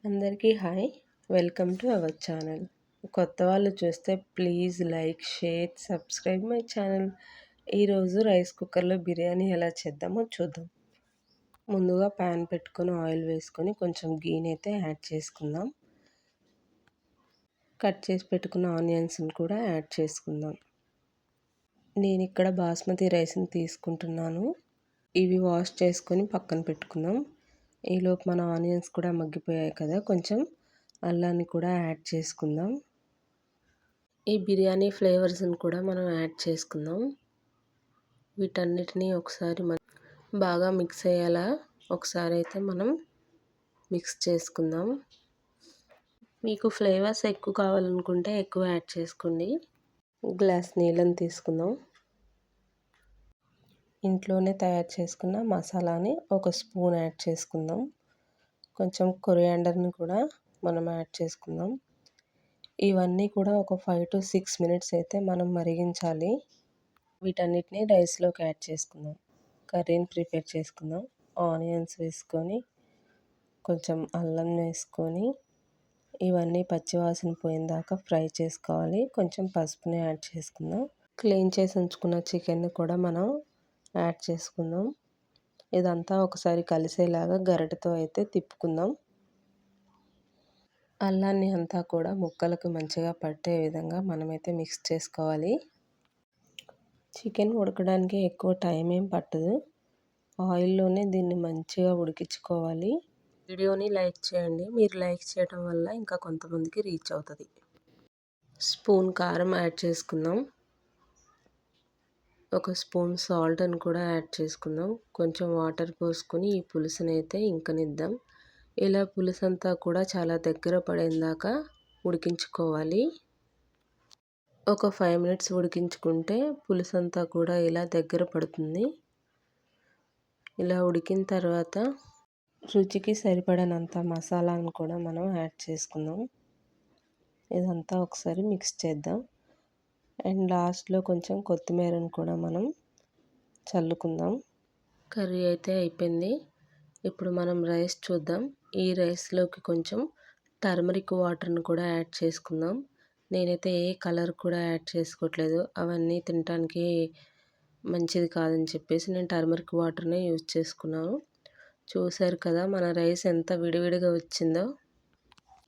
అందరికీ hi. Welcome to our channel. కొత్త వాళ్ళు చూస్తే please like, share, subscribe my channel. ఈరోజు రైస్ కుక్కర్లో బిర్యానీ ఎలా చేద్దామో చూద్దాం. ముందుగా ప్యాన్ పెట్టుకొని ఆయిల్ వేసుకొని కొంచెం గీని అయితే యాడ్ చేసుకుందాం. కట్ చేసి పెట్టుకున్న ఆనియన్స్ని కూడా యాడ్ చేసుకుందాం. నేను ఇక్కడ బాస్మతి రైస్ని తీసుకుంటున్నాను. ఇవి వాష్ చేసుకొని పక్కన పెట్టుకుందాం. ఈలోపు మన ఆనియన్స్ కూడా మగ్గిపోయాయి కదా, కొంచెం అల్లాన్ని కూడా యాడ్ చేసుకుందాం. ఈ బిర్యానీ ఫ్లేవర్స్ని కూడా మనం యాడ్ చేసుకుందాం. వీటన్నిటినీ ఒకసారి బాగా మిక్స్ అయ్యేలా ఒకసారి అయితే మనం మిక్స్ చేసుకుందాం. మీకు ఫ్లేవర్స్ ఎక్కువ కావాలనుకుంటే ఎక్కువ యాడ్ చేసుకోండి. గ్లాస్ నీళ్ళని తీసుకుందాం. ఇంట్లోనే తయారు చేసుకున్న మసాలాని ఒక స్పూన్ యాడ్ చేసుకుందాం. కొంచెం కొరియాండర్ని కూడా మనం యాడ్ చేసుకుందాం. ఇవన్నీ కూడా ఒక 5 to 6 minutes అయితే మనం మరిగించాలి. వీటన్నిటిని రైస్లోకి యాడ్ చేసుకుందాం. కర్రీని ప్రిపేర్ చేసుకుందాం. ఆనియన్స్ వేసుకొని కొంచెం అల్లం వేసుకొని ఇవన్నీ పచ్చివాసన పోయేదాకా ఫ్రై చేసుకోవాలి. కొంచెం పసుపుని యాడ్ చేసుకుందాం. క్లీన్ చేసి ఉంచుకున్న చికెన్ని కూడా మనం యాడ్ చేసుకుందాం. ఇదంతా ఒకసారి కలిసేలాగా గరిటెతో అయితే తిప్పుకుందాం. అల్లాన్ని అంతా కూడా ముక్కలకు మంచిగా పట్టే విధంగా మనమైతే మిక్స్ చేసుకోవాలి. చికెన్ ఉడకడానికి ఎక్కువ టైం ఏం పట్టదు. ఆయిల్లోనే దీన్ని మంచిగా ఉడికించుకోవాలి. వీడియోని లైక్ చేయండి. మీరు లైక్ చేయడం వల్ల ఇంకా కొంతమందికి రీచ్ అవుతుంది. స్పూన్ కారం యాడ్ చేసుకుందాం. ఒక స్పూన్ సాల్ట్ని కూడా యాడ్ చేసుకుందాం. కొంచెం వాటర్ పోసుకొని ఈ పులుసుని అయితే ఇంకనిద్దాం. ఇలా పులుసు అంతా కూడా చాలా దగ్గర పడేదాకా ఉడికించుకోవాలి. ఒక 5 minutes ఉడికించుకుంటే పులుసు అంతా కూడా ఇలా దగ్గర పడుతుంది. ఇలా ఉడికిన తర్వాత రుచికి సరిపడనంత మసాలాను కూడా మనం యాడ్ చేసుకుందాం. ఇదంతా ఒకసారి మిక్స్ చేద్దాం. అండ్ లాస్ట్లో కొంచెం కొత్తిమీరను కూడా మనం చల్లుకుందాం. కర్రీ అయితే అయిపోయింది. ఇప్పుడు మనం రైస్ చూద్దాం. ఈ రైస్లోకి కొంచెం టర్మరిక్ వాటర్ని కూడా యాడ్ చేసుకుందాం. నేనైతే ఏ కలర్ కూడా యాడ్ చేసుకోవట్లేదు. అవన్నీ తినడానికి మంచిది కాదని చెప్పేసి నేను టర్మరిక్ వాటర్నే యూజ్ చేసుకున్నాను. చూసారు కదా మన రైస్ ఎంత విడివిడిగా వచ్చిందో.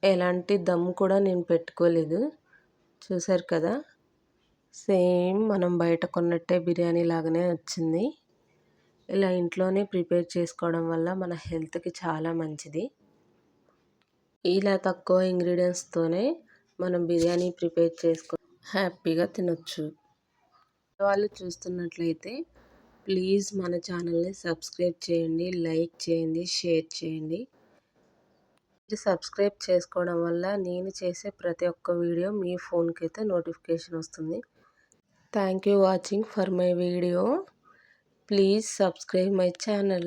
ఎలాంటి దమ్ కూడా నేను పెట్టుకోలేదు. చూసారు కదా, సేమ్ మనం బయట కొన్నట్టే బిర్యానీ లాగానే వచ్చింది. ఇలా ఇంట్లోనే ప్రిపేర్ చేసుకోవడం వల్ల మన హెల్త్కి చాలా మంచిది. ఇలా తక్కువ ఇంగ్రీడియంట్స్తోనే మనం బిర్యానీ ప్రిపేర్ చేసుకొని హ్యాపీగా తినొచ్చు. వాళ్ళు చూస్తున్నట్లయితే ప్లీజ్ మన ఛానల్ని సబ్స్క్రైబ్ చేయండి, లైక్ చేయండి, షేర్ చేయండి. మీరు సబ్స్క్రైబ్ చేసుకోవడం వల్ల నేను చేసే ప్రతి ఒక్క వీడియో మీ ఫోన్కి అయితే నోటిఫికేషన్ వస్తుంది. Thank you watching for my video. Please subscribe my channel.